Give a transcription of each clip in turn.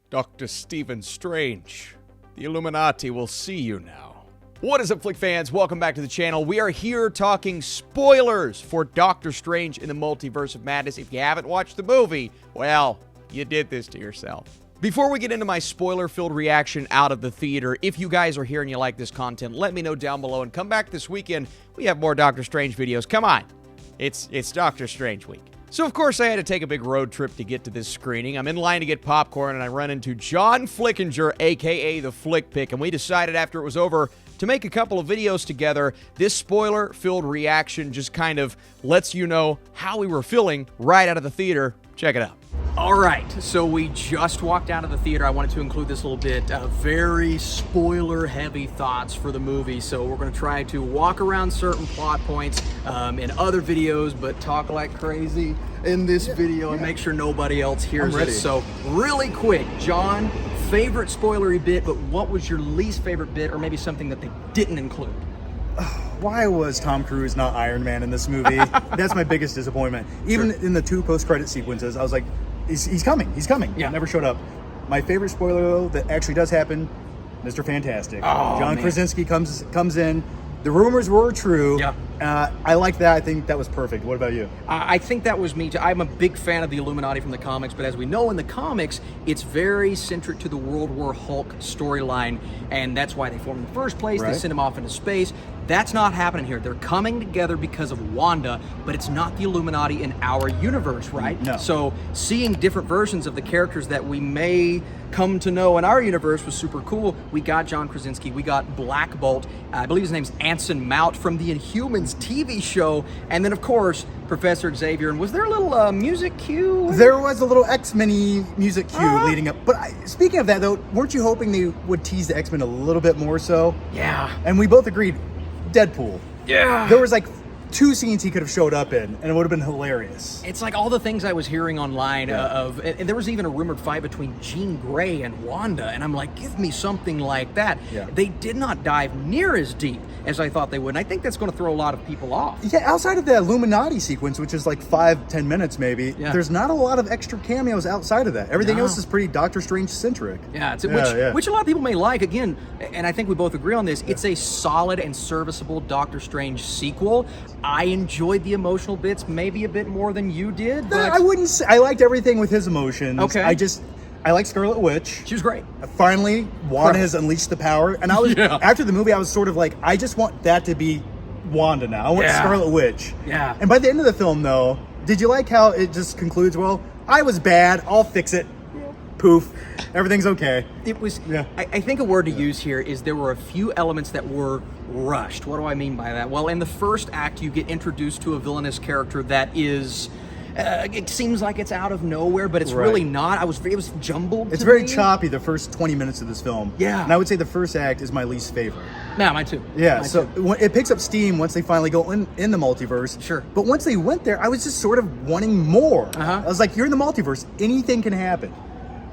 Dr. Stephen Strange. The Illuminati will see you now. What is up, Flick fans? Welcome back to the channel. We are here talking spoilers for Doctor Strange in the Multiverse of Madness. If you haven't watched the movie, well, you did this to yourself. Before we get into my spoiler-filled reaction out of the theater, if you guys are here and you like this content, let me know down below and come back this weekend. We have more Doctor Strange videos. Come on. It's Doctor Strange week. So, of course, I had to take a big road trip to get to this screening. I'm in line to get popcorn, and I run into John Flickinger, a.k.a. The Flick Pick, and we decided after it was over to make a couple of videos together. This spoiler-filled reaction just kind of lets you know how we were feeling right out of the theater. Check it out. All right, so we just walked out of the theater. I wanted to include this little bit of very spoiler-heavy thoughts for the movie, so we're going to try to walk around certain plot points in other videos, but talk like crazy in this video and make sure nobody else hears it. So really quick, John, favorite spoilery bit, but what was your least favorite bit, or maybe something that they didn't include? Why was Tom Cruise not Iron Man in this movie? That's my biggest disappointment. Even in the two post-credit sequences, I was like, he's coming. Yeah. Never showed up. My favorite spoiler, though, that actually does happen, Mr. Fantastic. Oh, John Krasinski comes in. The rumors were true. Yeah. I like that. I think that was perfect. What about you? I think that was me too. I'm a big fan of the Illuminati from the comics, but as we know in the comics, it's very centric to the World War Hulk storyline, and that's why they formed in the first place. Right. They sent him off into space. That's not happening here. They're coming together because of Wanda, but it's not the Illuminati in our universe, right? No. So seeing different versions of the characters that we may come to know in our universe was super cool. We got John Krasinski, we got Black Bolt, I believe his name's Anson Mount from the Inhumans TV show, and then of course Professor Xavier. And was there a little music cue? There was a little X-Men music cue leading up. But speaking of that, though, weren't you hoping they would tease the X-Men a little bit more so? Yeah. And we both agreed, Deadpool. Yeah. There was like 2 scenes he could have showed up in, and it would have been hilarious. It's like all the things I was hearing online and there was even a rumored fight between Jean Grey and Wanda, and I'm like, give me something like that. Yeah. They did not dive near as deep as I thought they would, and I think that's going to throw a lot of people off. Yeah, outside of the Illuminati sequence, which is like 5-10 minutes maybe, there's not a lot of extra cameos outside of that. Everything else is pretty Doctor Strange-centric. Yeah, which a lot of people may like. Again, and I think we both agree on this, it's a solid and serviceable Doctor Strange sequel. I enjoyed the emotional bits maybe a bit more than you did. But I wouldn't say, I liked everything with his emotions. Okay. I like Scarlet Witch. She was great. Finally, Wanda has unleashed the power. And I was, after the movie, I was sort of like, I just want that to be Wanda now. I want Scarlet Witch. Yeah. And by the end of the film, though, did you like how it just concludes, well, I was bad, I'll fix it. Poof. Everything's okay. It was, I think a word to use here is there were a few elements that were rushed. What do I mean by that? Well, in the first act, you get introduced to a villainous character that is, it seems like it's out of nowhere, but it's really not. It was jumbled. It's very choppy, the first 20 minutes of this film. Yeah. And I would say the first act is my least favorite. Yeah, mine too. Yeah, it picks up steam once they finally go in the multiverse. Sure. But once they went there, I was just sort of wanting more. I was like, you're in the multiverse, anything can happen.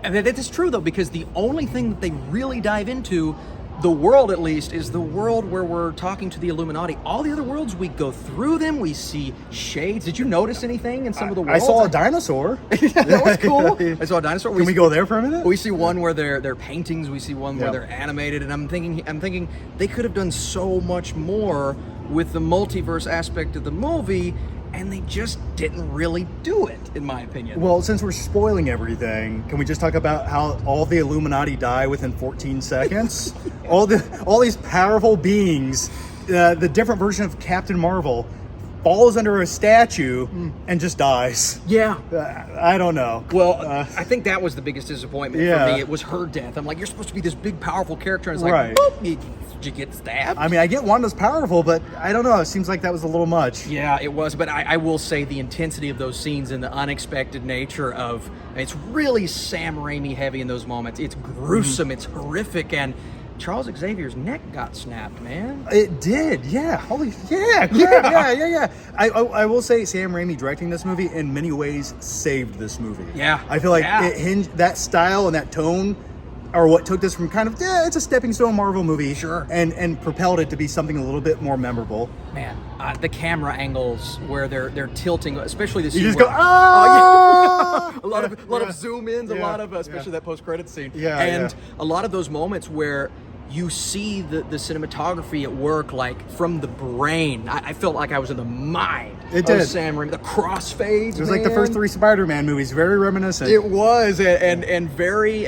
And that is true, though, because the only thing that they really dive into, the world at least, is the world where we're talking to the Illuminati. All the other worlds, we go through them, we see shades. Did you notice anything in some of the worlds? I saw a dinosaur. That was cool. I saw a dinosaur. Can we go there for a minute? We see one where they're paintings, we see one where they're animated, and I'm thinking they could have done so much more with the multiverse aspect of the movie, and they just didn't really do it, in my opinion. Well, since we're spoiling everything, can we just talk about how all the Illuminati die within 14 seconds? all these powerful beings, the different version of Captain Marvel falls under a statue and just dies. Yeah. I don't know. Well, I think that was the biggest disappointment for me. It was her death. I'm like, you're supposed to be this big, powerful character, and it's like, boop, did you get stabbed? I mean, I get Wanda's powerful, but I don't know. It seems like that was a little much. Yeah, it was. But I will say the intensity of those scenes and the unexpected nature of, it's really Sam Raimi heavy in those moments. It's gruesome. It's horrific. And Charles Xavier's neck got snapped, man. It did, yeah. Holy, yeah. I will say Sam Raimi directing this movie in many ways saved this movie. Yeah. I feel like it hinged, that style and that tone are what took this from kind of, it's a stepping stone Marvel movie. Sure. And propelled it to be something a little bit more memorable. Man, the camera angles where they're tilting, especially the scene. You just where, go, ah! a lot of zoom ins, a lot of, especially that post-credit scene. Yeah, and yeah. a lot of those moments where you see the cinematography at work, like from the brain. I felt like I was in the mind It of did. Sam Raimi. The crossfades. It was like the first 3 Spider-Man movies, very reminiscent. It was, and very,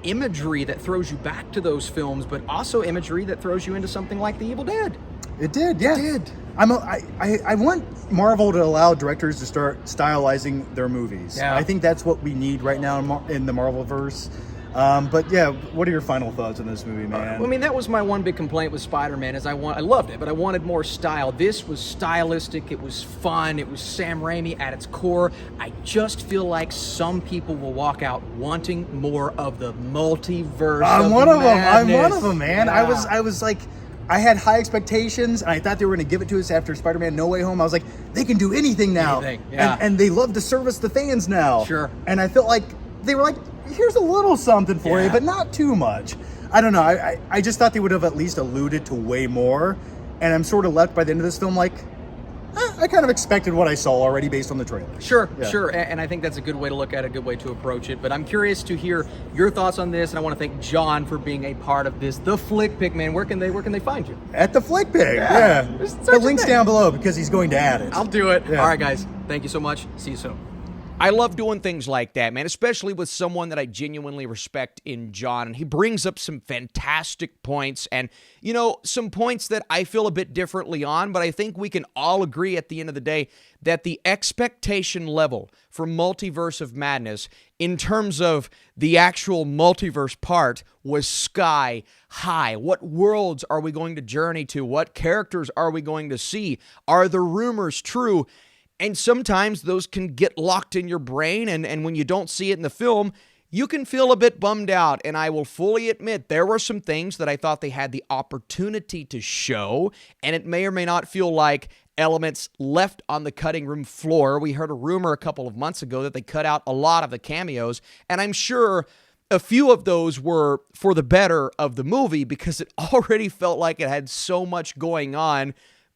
imagery that throws you back to those films, but also imagery that throws you into something like The Evil Dead. It did, yeah. It did. I want Marvel to allow directors to start stylizing their movies. Yeah. I think that's what we need right now in the Marvel-verse. But yeah, what are your final thoughts on this movie, man? I mean, that was my one big complaint with Spider-Man is I loved it, but I wanted more style. This was stylistic, it was fun, it was Sam Raimi at its core. I just feel like some people will walk out wanting more of the multiverse. I'm one of them, man. Yeah. I was like, I had high expectations, and I thought they were going to give it to us after Spider-Man No Way Home. I was like, they can do anything now. Anything, yeah. And they love to service the fans now. Sure. And I felt like they were like, here's a little something for you, but not too much. I don't know. I just thought they would have at least alluded to way more. And I'm sort of left by the end of this film like, I kind of expected what I saw already based on the trailer. Sure, Yeah. sure. And I think that's a good way to look at it, a good way to approach it. But I'm curious to hear your thoughts on this, and I want to thank John for being a part of this. The Flick Pick, man, where can they find you? At the Flick Pig, yeah. Search The his link's name. down below because he's going to add it. I'll do it. Yeah. All right, guys. Thank you so much. See you soon. I love doing things like that, man, especially with someone that I genuinely respect in John. And he brings up some fantastic points and, some points that I feel a bit differently on, but I think we can all agree at the end of the day that the expectation level for Multiverse of Madness in terms of the actual multiverse part was sky high. What worlds are we going to journey to? What characters are we going to see? Are the rumors true? And sometimes those can get locked in your brain, and when you don't see it in the film, you can feel a bit bummed out. And I will fully admit there were some things that I thought they had the opportunity to show, and it may or may not feel like elements left on the cutting room floor. We heard a rumor a couple of months ago that they cut out a lot of the cameos, and I'm sure a few of those were for the better of the movie because it already felt like it had so much going on.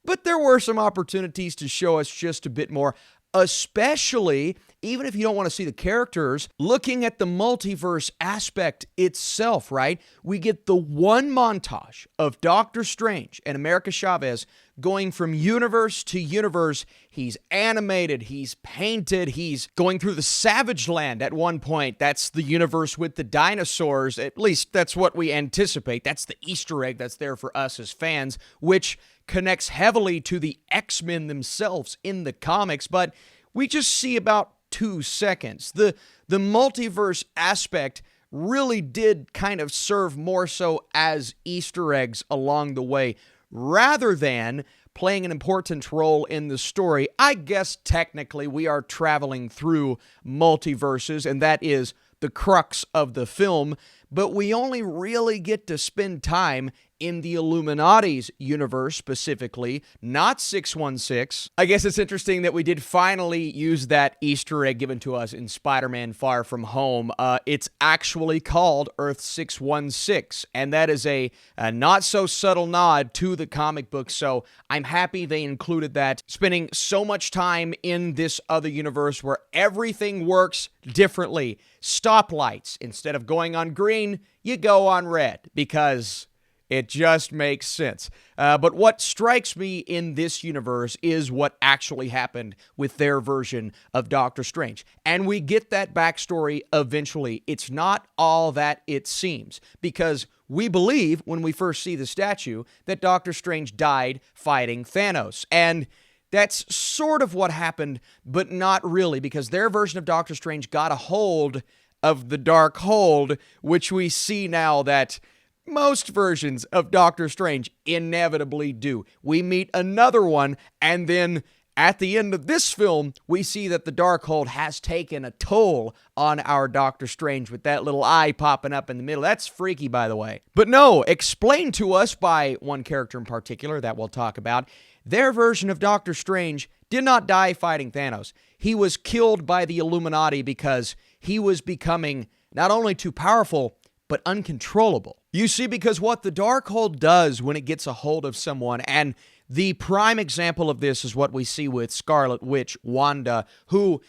But there were some opportunities to show us just a bit more, especially, even if you don't want to see the characters, looking at the multiverse aspect itself, right? We get the one montage of Doctor Strange and America Chavez going from universe to universe. He's animated, he's painted, he's going through the Savage Land at one point. That's the universe with the dinosaurs. At least that's what we anticipate. That's the Easter egg that's there for us as fans, which connects heavily to the X-Men themselves in the comics, but we just see about 2 seconds. The multiverse aspect really did kind of serve more so as Easter eggs along the way, rather than playing an important role in the story. I guess technically we are traveling through multiverses, and that is the crux of the film, but we only really get to spend time in the Illuminati's universe specifically, not 616. I guess it's interesting that we did finally use that Easter egg given to us in Spider-Man Far From Home. It's actually called Earth 616, and that is a not-so-subtle nod to the comic book, so I'm happy they included that. Spending so much time in this other universe where everything works differently. Stoplights, instead of going on green, you go on red, because it just makes sense. But what strikes me in this universe is what actually happened with their version of Doctor Strange. And we get that backstory eventually. It's not all that it seems, because we believe, when we first see the statue, that Doctor Strange died fighting Thanos. And that's sort of what happened, but not really, because their version of Doctor Strange got a hold of the dark hold, which we see now that most versions of Doctor Strange inevitably do. We meet another one, and then at the end of this film, we see that the Darkhold has taken a toll on our Doctor Strange with that little eye popping up in the middle. That's freaky, by the way. But no, explained to us by one character in particular that we'll talk about, their version of Doctor Strange did not die fighting Thanos. He was killed by the Illuminati because he was becoming not only too powerful, but uncontrollable. You see, because what the Darkhold does when it gets a hold of someone, and the prime example of this is what we see with Scarlet Witch, Wanda, who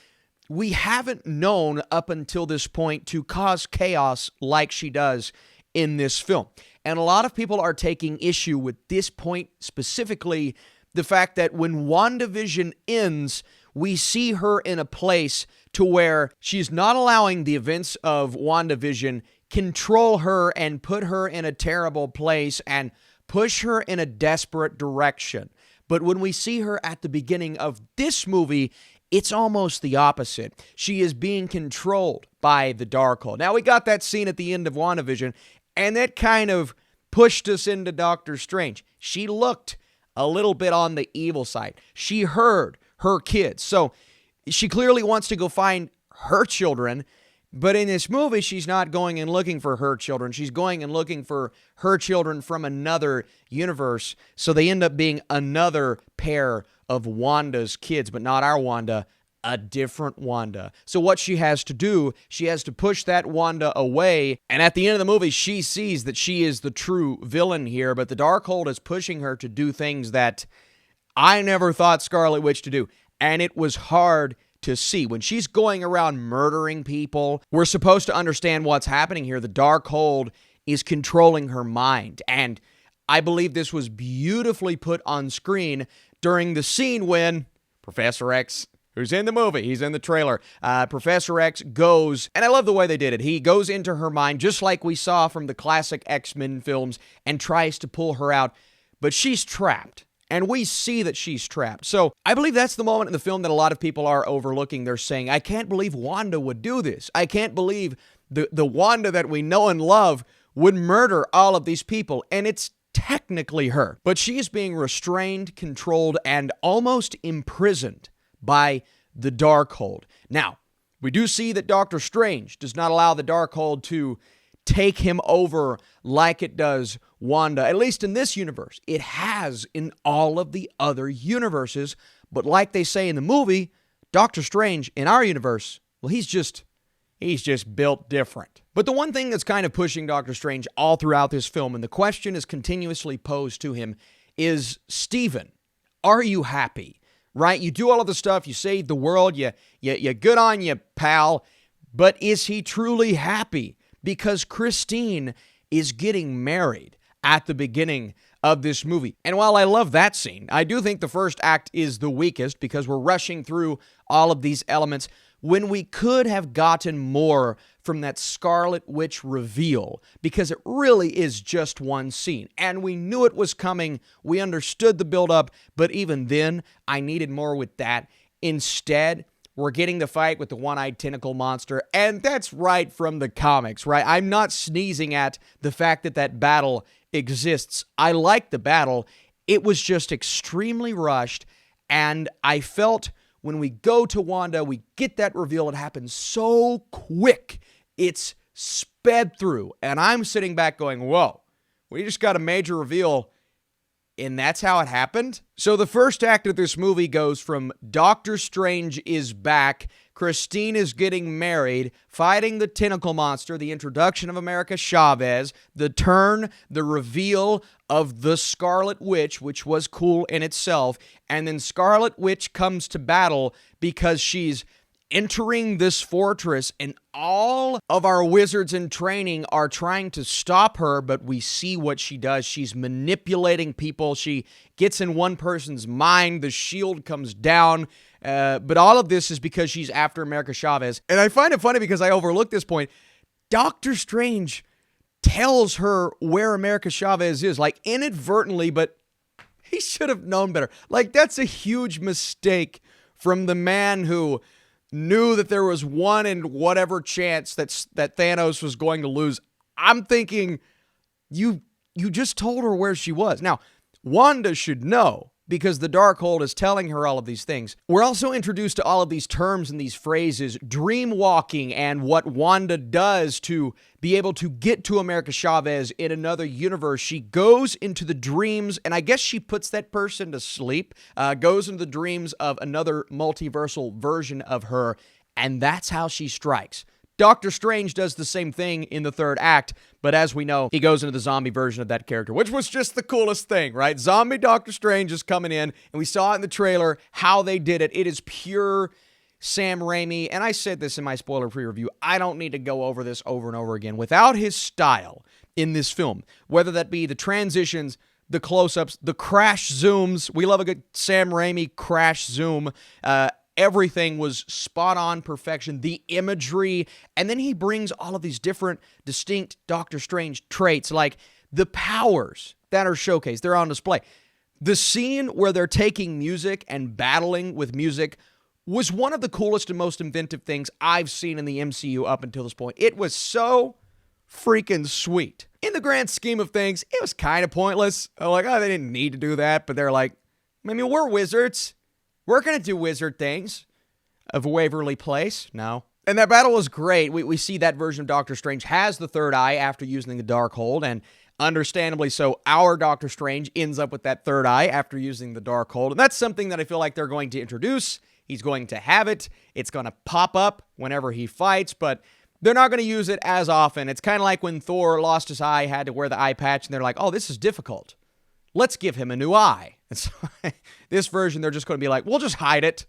we haven't known up until this point to cause chaos like she does in this film. And a lot of people are taking issue with this point, specifically the fact that when WandaVision ends, we see her in a place to where she's not allowing the events of WandaVision control her and put her in a terrible place and push her in a desperate direction. But when we see her at the beginning of this movie, it's almost the opposite. She is being controlled by the Darkhold. Now, we got that scene at the end of WandaVision, and that kind of pushed us into Doctor Strange. She looked a little bit on the evil side. She heard her kids. So she clearly wants to go find her children, but in this movie, she's not going and looking for her children. She's going and looking for her children from another universe. So they end up being another pair of Wanda's kids, but not our Wanda, a different Wanda. So what she has to do, she has to push that Wanda away. And at the end of the movie, she sees that she is the true villain here, but the Darkhold is pushing her to do things that I never thought Scarlet Witch to do. And it was hard to see. When she's going around murdering people, we're supposed to understand what's happening here. The Darkhold is controlling her mind. And I believe this was beautifully put on screen during the scene when Professor X, who's in the movie, he's in the trailer, Professor X goes, and I love the way they did it. He goes into her mind, just like we saw from the classic X-Men films, and tries to pull her out, but she's trapped. And we see that she's trapped. So I believe that's the moment in the film that a lot of people are overlooking. They're saying, I can't believe Wanda would do this. I can't believe the Wanda that we know and love would murder all of these people. And it's technically her. But she is being restrained, controlled, and almost imprisoned by the Darkhold. Now, we do see that Doctor Strange does not allow the Darkhold to take him over like it does Wanda, at least in this universe. It has in all of the other universes, but like they say in the movie, Doctor Strange in our universe, well, he's just built different. But the one thing that's kind of pushing Doctor Strange all throughout this film, and the question is continuously posed to him, is, Stephen, are you happy? Right? You do all of the stuff, you save the world, you good on you, pal, but is he truly happy? Because Christine is getting married at the beginning of this movie. And while I love that scene, I do think the first act is the weakest because we're rushing through all of these elements when we could have gotten more from that Scarlet Witch reveal, because it really is just one scene. And we knew it was coming. We understood the buildup, but even then, I needed more with that. Instead, we're getting the fight with the one-eyed tentacle monster, and that's right from the comics, right? I'm not sneezing at the fact that that battle exists. I like the battle. It was just extremely rushed, and I felt when we go to Wanda, we get that reveal. It happens so quick. It's sped through, and I'm sitting back going, whoa, we just got a major reveal, and that's how it happened? So the first act of this movie goes from Doctor Strange is back, Christine is getting married, fighting the tentacle monster, the introduction of America Chavez, the turn, the reveal of the Scarlet Witch, which was cool in itself, and then Scarlet Witch comes to battle because she's entering this fortress, and all of our wizards in training are trying to stop her, but we see what she does. She's manipulating people. She gets in one person's mind. The shield comes down. But all of this is because she's after America Chavez. And I find it funny because I overlooked this point. Doctor Strange tells her where America Chavez is, like inadvertently, but he should have known better. Like, that's a huge mistake from the man who knew that there was one in whatever chance that Thanos was going to lose. I'm thinking, you just told her where she was. Now, Wanda should know because the Darkhold is telling her all of these things. We're also introduced to all of these terms and these phrases, dream walking, and what Wanda does to be able to get to America Chavez in another universe. She goes into the dreams, and I guess she puts that person to sleep, goes into the dreams of another multiversal version of her, and that's how she strikes. Doctor Strange does the same thing in the third act, but as we know, he goes into the zombie version of that character, which was just the coolest thing, right? Zombie Doctor Strange is coming in, and we saw it in the trailer, how they did it. It is pure Sam Raimi, and I said this in my spoiler pre-review, I don't need to go over this over and over again. Without his style in this film, whether that be the transitions, the close-ups, the crash zooms, we love a good Sam Raimi crash zoom, everything was spot on perfection, the imagery, and then he brings all of these different distinct Doctor Strange traits, like the powers that are showcased, they're on display. The scene where they're taking music and battling with music was one of the coolest and most inventive things I've seen in the MCU up until this point. It was so freaking sweet. In the grand scheme of things, it was kind of pointless. Like, oh, they didn't need to do that, but they're like, I mean, we're wizards. We're going to do wizard things. Of Waverly Place? No. And that battle was great. We see that version of Doctor Strange has the third eye after using the Darkhold, and understandably so, our Doctor Strange ends up with that third eye after using the Darkhold. And that's something that I feel like they're going to introduce. He's going to have it. It's going to pop up whenever he fights, but they're not going to use it as often. It's kind of like when Thor lost his eye, had to wear the eye patch, and they're like, oh, this is difficult. Let's give him a new eye. And so this version, they're just going to be like, we'll just hide it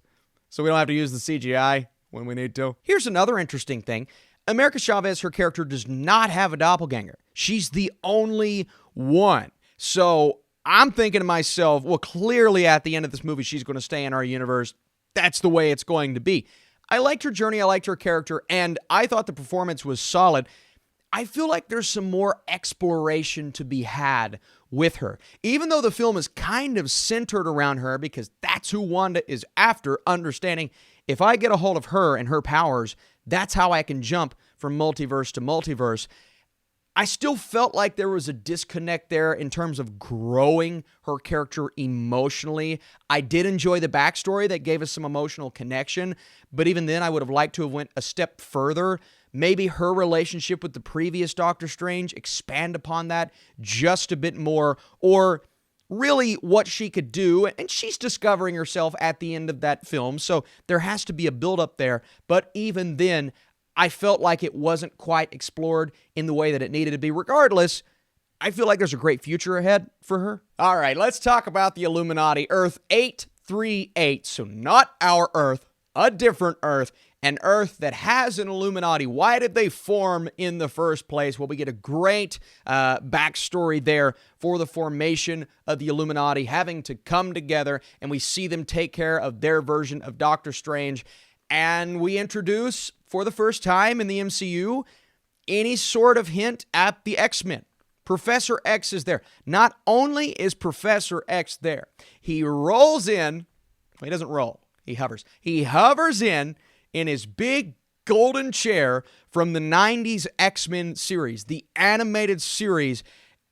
so we don't have to use the CGI when we need to. Here's another interesting thing. America Chavez, her character, does not have a doppelganger. She's the only one. So I'm thinking to myself, well, clearly at the end of this movie, she's going to stay in our universe. That's the way it's going to be. I liked her journey. I liked her character, and I thought the performance was solid. I feel like there's some more exploration to be had with her. Even though the film is kind of centered around her because that's who Wanda is after, understanding if I get a hold of her and her powers, that's how I can jump from multiverse to multiverse. I still felt like there was a disconnect there in terms of growing her character emotionally. I did enjoy the backstory that gave us some emotional connection, but even then I would have liked to have went a step further. Maybe her relationship with the previous Doctor Strange, expand upon that just a bit more, or really what she could do. And she's discovering herself at the end of that film, so there has to be a build-up there. But even then, I felt like it wasn't quite explored in the way that it needed to be. Regardless, I feel like there's a great future ahead for her. All right, let's talk about the Illuminati. Earth 838, so not our Earth, a different Earth, an Earth that has an Illuminati. Why did they form in the first place? Well, we get a great backstory there for the formation of the Illuminati, having to come together, and we see them take care of their version of Doctor Strange. And we introduce, for the first time in the MCU, any sort of hint at the X-Men. Professor X is there. Not only is Professor X there, he rolls in. Well, he doesn't roll. He hovers. He hovers in his big golden chair from the 90s X-Men series, the animated series.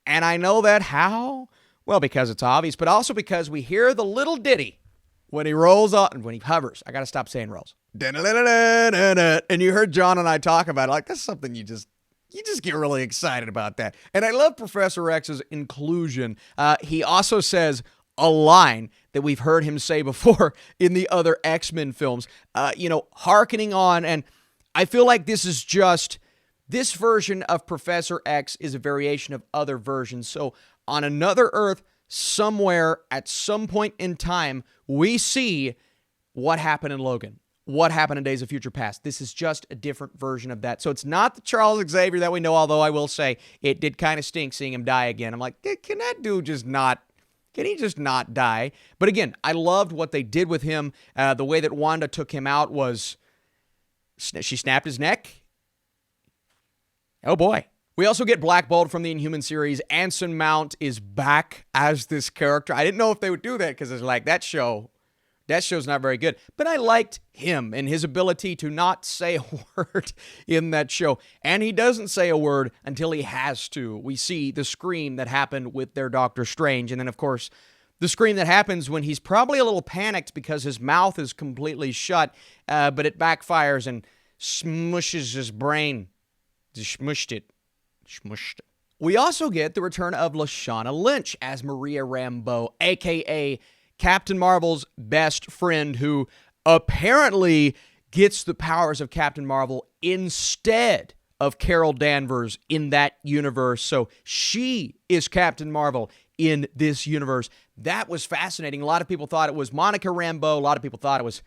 And I know that how? Well, because it's obvious, but also because we hear the little ditty when he rolls on, when he hovers. I got to stop saying rolls. And you heard John and I talk about it. Like, that's something you just get really excited about that. And I love Professor X's inclusion. He also says a line that we've heard him say before in the other X-Men films, hearkening on. And I feel like this version of Professor X is a variation of other versions. So on another Earth, somewhere, at some point in time, we see what happened in Logan. What happened in Days of Future Past. This is just a different version of that. So it's not the Charles Xavier that we know, although I will say it did kind of stink seeing him die again. I'm like, can that dude just not die? But again, I loved what they did with him. The way that Wanda took him out was, she snapped his neck. Oh boy. We also get blackballed from the Inhuman series. Anson Mount is back as this character. I didn't know if they would do that because it's like, that show's not very good. But I liked him and his ability to not say a word in that show. And he doesn't say a word until he has to. We see the scream that happened with their Doctor Strange. And then, of course, the scream that happens when he's probably a little panicked because his mouth is completely shut. But it backfires and smushes his brain. Just smushed it. We also get the return of Lashana Lynch as Maria Rambeau, a.k.a. Captain Marvel's best friend, who apparently gets the powers of Captain Marvel instead of Carol Danvers in that universe. So she is Captain Marvel in this universe. That was fascinating. A lot of people thought it was Monica Rambeau. A lot of people thought it was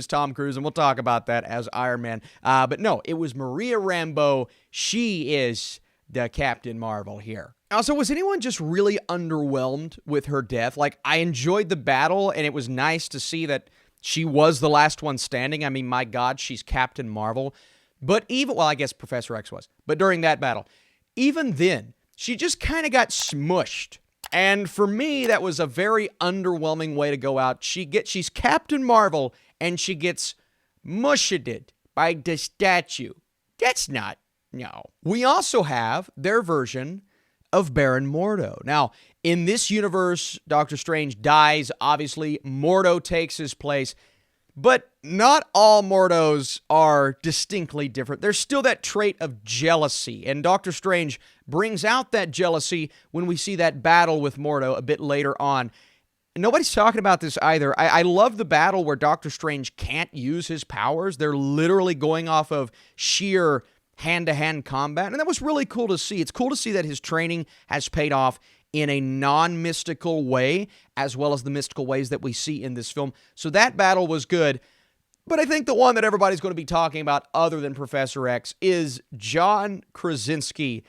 Tom Cruise, and we'll talk about that as Iron Man. But no, it was Maria Rambeau. She is the Captain Marvel here. Also, was anyone just really underwhelmed with her death? Like, I enjoyed the battle, and it was nice to see that she was the last one standing. I mean, my God, she's Captain Marvel. But even, well, I guess Professor X was. But during that battle, even then, she just kind of got smushed. And for me, that was a very underwhelming way to go out. She's Captain Marvel, and she gets mushed by the statue. That's not, no. We also have their version of Baron Mordo. Now, in this universe, Doctor Strange dies. Obviously, Mordo takes his place. But not all Mordos are distinctly different. There's still that trait of jealousy, and Doctor Strange brings out that jealousy when we see that battle with Mordo a bit later on. Nobody's talking about this either. I love the battle where Doctor Strange can't use his powers. They're literally going off of sheer hand-to-hand combat, and that was really cool to see. It's cool to see that his training has paid off in a non-mystical way, as well as the mystical ways that we see in this film. So that battle was good. But I think the one that everybody's going to be talking about other than Professor X is John Krasinski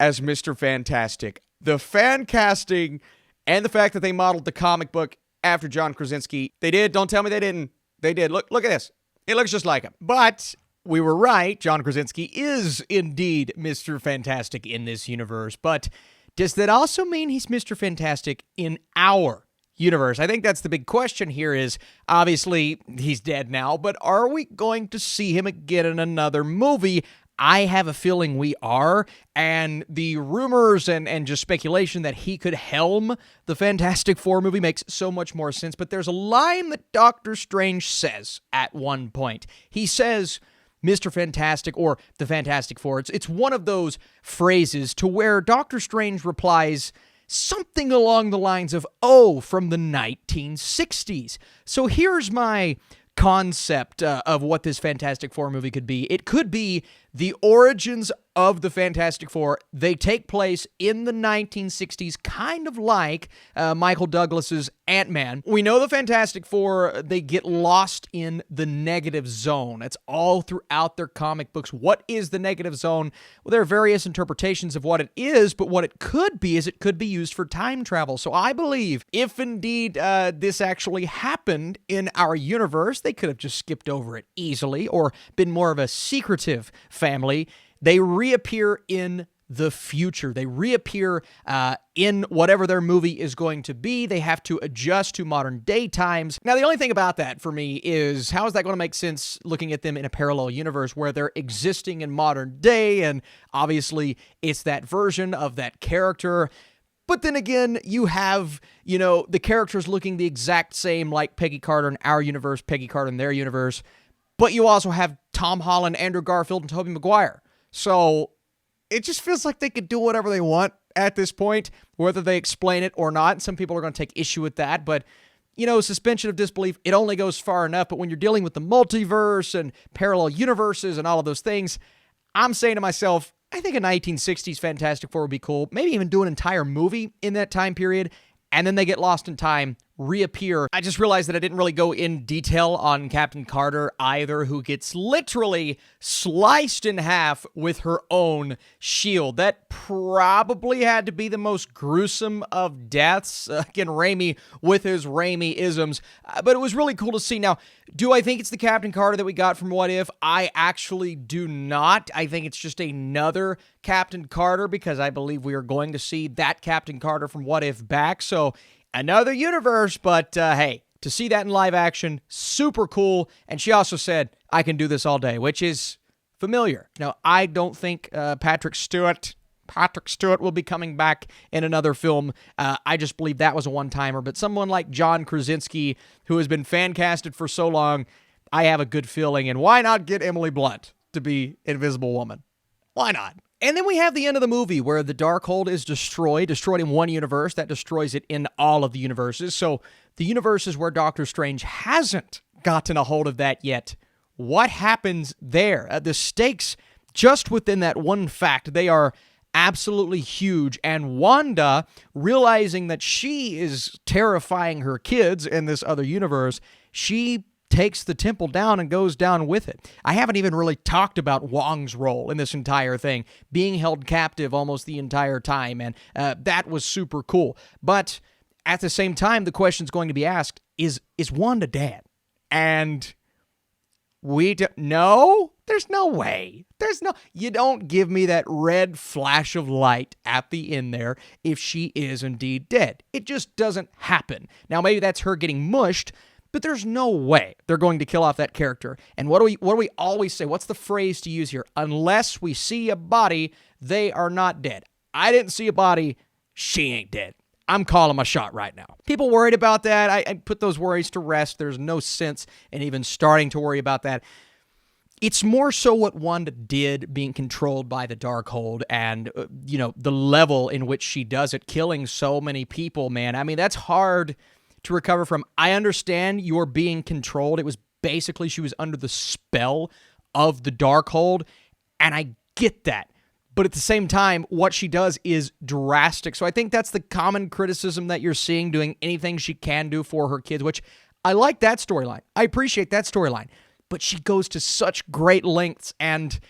as Mr. Fantastic. The fan casting and the fact that they modeled the comic book after John Krasinski. They did. Don't tell me they didn't. They did. Look at this. It looks just like him. But we were right. John Krasinski is indeed Mr. Fantastic in this universe. But does that also mean he's Mr. Fantastic in our universe? I think that's the big question here is, obviously, he's dead now, but are we going to see him again in another movie? I have a feeling we are, and the rumors and just speculation that he could helm the Fantastic Four movie makes so much more sense, but there's a line that Doctor Strange says at one point. He says Mr. Fantastic or the Fantastic Four. It's one of those phrases to where Doctor Strange replies something along the lines of, oh, from the 1960s. So here's my concept of what this Fantastic Four movie could be. It could be the origins of the Fantastic Four. They take place in the 1960s, kind of like Michael Douglas's Ant-Man. We know the Fantastic Four, they get lost in the negative zone. It's all throughout their comic books. What is the negative zone? Well, there are various interpretations of what it is, but what it could be is it could be used for time travel. So I believe if indeed this actually happened in our universe, they could have just skipped over it easily or been more of a secretive family. They reappear in the future. They reappear in whatever their movie is going to be. They have to adjust to modern day times. Now, the only thing about that for me is how is that going to make sense looking at them in a parallel universe where they're existing in modern day, and obviously it's that version of that character. But then again, you have, the characters looking the exact same like Peggy Carter in our universe, Peggy Carter in their universe. But you also have Tom Holland, Andrew Garfield, and Tobey Maguire. So it just feels like they could do whatever they want at this point, whether they explain it or not. Some people are going to take issue with that, but, suspension of disbelief, it only goes far enough. But when you're dealing with the multiverse and parallel universes and all of those things, I'm saying to myself, I think a 1960s Fantastic Four would be cool. Maybe even do an entire movie in that time period, and then they get lost in time, reappear. I just realized that I didn't really go in detail on Captain Carter either, who gets literally sliced in half with her own shield. That probably had to be the most gruesome of deaths. Again, Raimi with his Raimi-isms. But it was really cool to see. Now, do I think it's the Captain Carter that we got from What If? I actually do not. I think it's just another Captain Carter because I believe we are going to see that Captain Carter from What If back. So another universe, but hey, to see that in live action, super cool. And she also said, I can do this all day, which is familiar. Now, I don't think Patrick Stewart will be coming back in another film. I just believe that was a one-timer. But someone like John Krasinski, who has been fan-casted for so long, I have a good feeling. And why not get Emily Blunt to be Invisible Woman? Why not? And then we have the end of the movie where the Darkhold is destroyed in one universe. That destroys it in all of the universes. So the universes where Doctor Strange hasn't gotten a hold of that yet, what happens there? The stakes just within that one fact, they are absolutely huge. And Wanda, realizing that she is terrifying her kids in this other universe, she takes the temple down and goes down with it. I haven't even really talked about Wong's role in this entire thing, being held captive almost the entire time, and that was super cool. But at the same time, the question's going to be asked, is Wanda dead? And no, there's no way. You don't give me that red flash of light at the end there if she is indeed dead. It just doesn't happen. Now, maybe that's her getting mushed, but there's no way they're going to kill off that character. And what do we always say? What's the phrase to use here? Unless we see a body, they are not dead. I didn't see a body. She ain't dead. I'm calling my shot right now. People worried about that. I put those worries to rest. There's no sense in even starting to worry about that. It's more so what Wanda did, being controlled by the Darkhold, and, the level in which she does it, killing so many people, man. I mean, that's hard to recover from. I understand you're being controlled. It was basically she was under the spell of the Darkhold, and I get that. But at the same time, what she does is drastic. So I think that's the common criticism that you're seeing, doing anything she can do for her kids, which I like that storyline. I appreciate that storyline. But she goes to such great lengths, and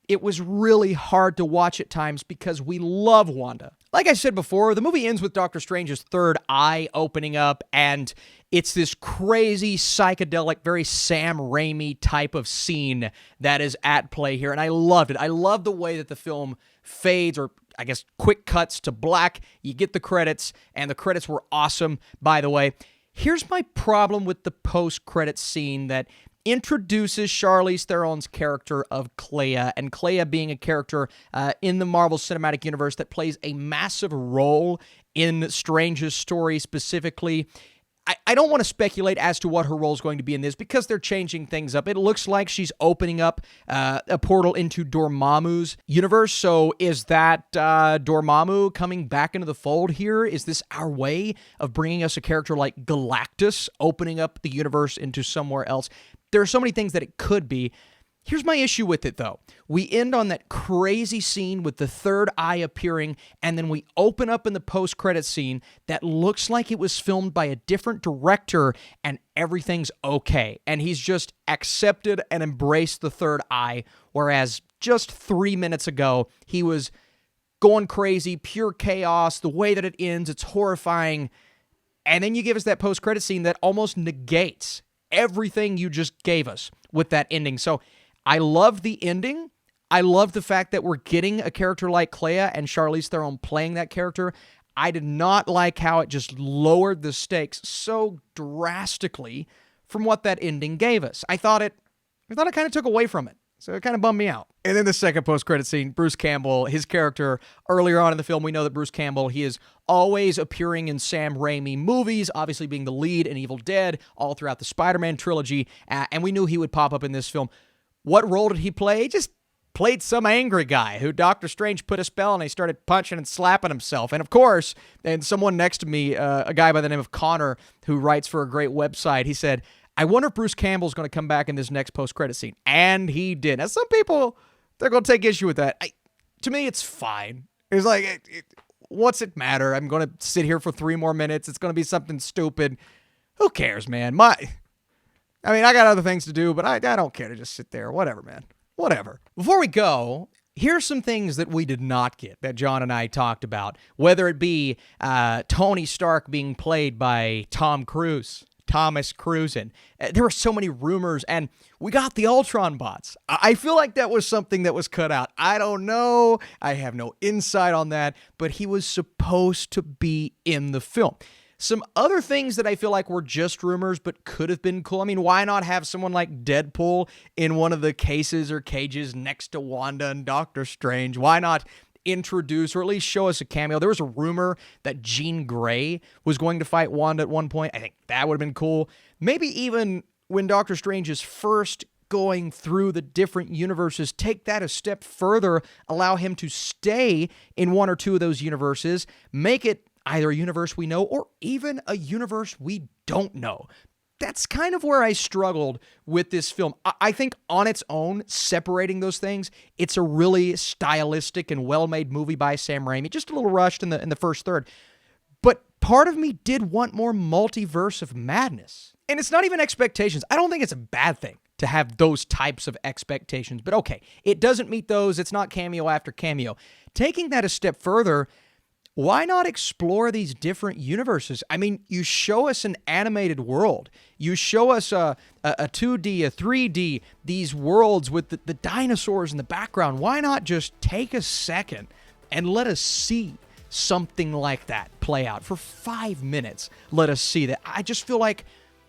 it was really hard to watch at times because we love Wanda. Like I said before, the movie ends with Doctor Strange's third eye opening up, and it's this crazy, psychedelic, very Sam Raimi type of scene that is at play here, and I loved it. I love the way that the film fades, or I guess quick cuts to black. You get the credits, and the credits were awesome, by the way. Here's my problem with the post-credits scene that introduces Charlize Theron's character of Clea, and Clea being a character in the Marvel Cinematic Universe that plays a massive role in Strange's story specifically. I don't want to speculate as to what her role is going to be in this because they're changing things up. It looks like she's opening up a portal into Dormammu's universe. So is that Dormammu coming back into the fold here? Is this our way of bringing us a character like Galactus, opening up the universe into somewhere else? There are so many things that it could be. Here's my issue with it, though. We end on that crazy scene with the third eye appearing, and then we open up in the post-credits scene that looks like it was filmed by a different director, and everything's okay. And he's just accepted and embraced the third eye, whereas just 3 minutes ago, he was going crazy, pure chaos. The way that it ends, it's horrifying. And then you give us that post-credits scene that almost negates everything you just gave us with that ending. So I love the ending. I love the fact that we're getting a character like Clea and Charlize Theron playing that character. I did not like how it just lowered the stakes so drastically from what that ending gave us. I thought it kind of took away from it. So it kind of bummed me out. And then the second post-credit scene, Bruce Campbell, his character, earlier on in the film, we know that Bruce Campbell, he is always appearing in Sam Raimi movies, obviously being the lead in Evil Dead, all throughout the Spider-Man trilogy, and we knew he would pop up in this film. What role did he play? He just played some angry guy who Doctor Strange put a spell and he started punching and slapping himself. And of course, and someone next to me, a guy by the name of Connor, who writes for a great website, he said, I wonder if Bruce Campbell's going to come back in this next post-credit scene. And he did. Now, some people, they're going to take issue with that. To me, it's fine. It's like, what's it matter? I'm going to sit here for 3 more minutes. It's going to be something stupid. Who cares, man? I got other things to do, but I don't care to just sit there. Whatever, man. Whatever. Before we go, here's some things that we did not get that John and I talked about, whether it be Tony Stark being played by Thomas Cruisen. There were so many rumors, and we got the Ultron bots. I feel like that was something that was cut out. I don't know. I have no insight on that, but he was supposed to be in the film. Some other things that I feel like were just rumors but could have been cool. I mean, why not have someone like Deadpool in one of the cases or cages next to Wanda and Doctor Strange? Why not introduce or at least show us a cameo? There was a rumor that Jean Grey was going to fight Wanda at one point. I think that would have been cool. Maybe even when Doctor Strange is first going through the different universes, take that a step further, allow him to stay in one or two of those universes, make it either a universe we know or even a universe we don't know. that's kind of where I struggled with this film. I think on its own, separating those things, it's a really stylistic and well-made movie by Sam Raimi. Just a little rushed in the first third. But part of me did want more multiverse of madness. And it's not even expectations. I don't think it's a bad thing to have those types of expectations. But okay, it doesn't meet those. It's not cameo after cameo. Taking that a step further, why not explore these different universes? I mean, you show us an animated world. You show us a 2D, a 3D, these worlds with the dinosaurs in the background. Why not just take a second and let us see something like that play out for 5 minutes? Let us see that. I just feel like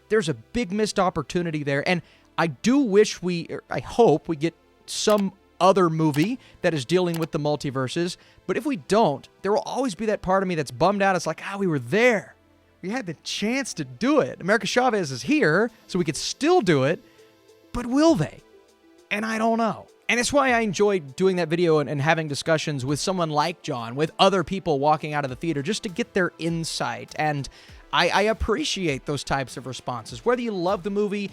there's a big missed opportunity there. And I do wish I hope we get some other movie that is dealing with the multiverses. But if we don't, there will always be that part of me that's bummed out. It's like, we were there. We had the chance to do it. America Chavez is here, so we could still do it. But will they? And I don't know. And it's why I enjoyed doing that video and having discussions with someone like John, with other people walking out of the theater, just to get their insight. And I appreciate those types of responses. Whether you love the movie,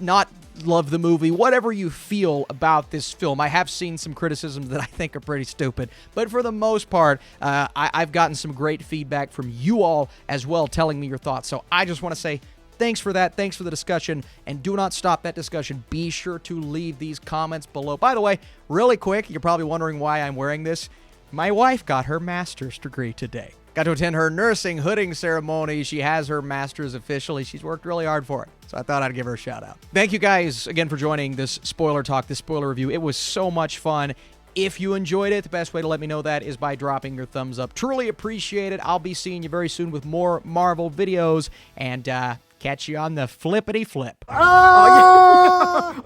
not love the movie, whatever you feel about this film. I have seen some criticisms that I think are pretty stupid. But for the most part, I've gotten some great feedback from you all as well, telling me your thoughts. So I just want to say thanks for that. Thanks for the discussion. And do not stop that discussion. Be sure to leave these comments below. By the way, really quick, you're probably wondering why I'm wearing this. My wife got her master's degree today. Got to attend her nursing hooding ceremony. She has her master's officially. She's worked really hard for it. So I thought I'd give her a shout out. Thank you guys again for joining this spoiler talk, this spoiler review. It was so much fun. If you enjoyed it, the best way to let me know that is by dropping your thumbs up. Truly appreciate it. I'll be seeing you very soon with more Marvel videos, and catch you on the flippity flip. Oh!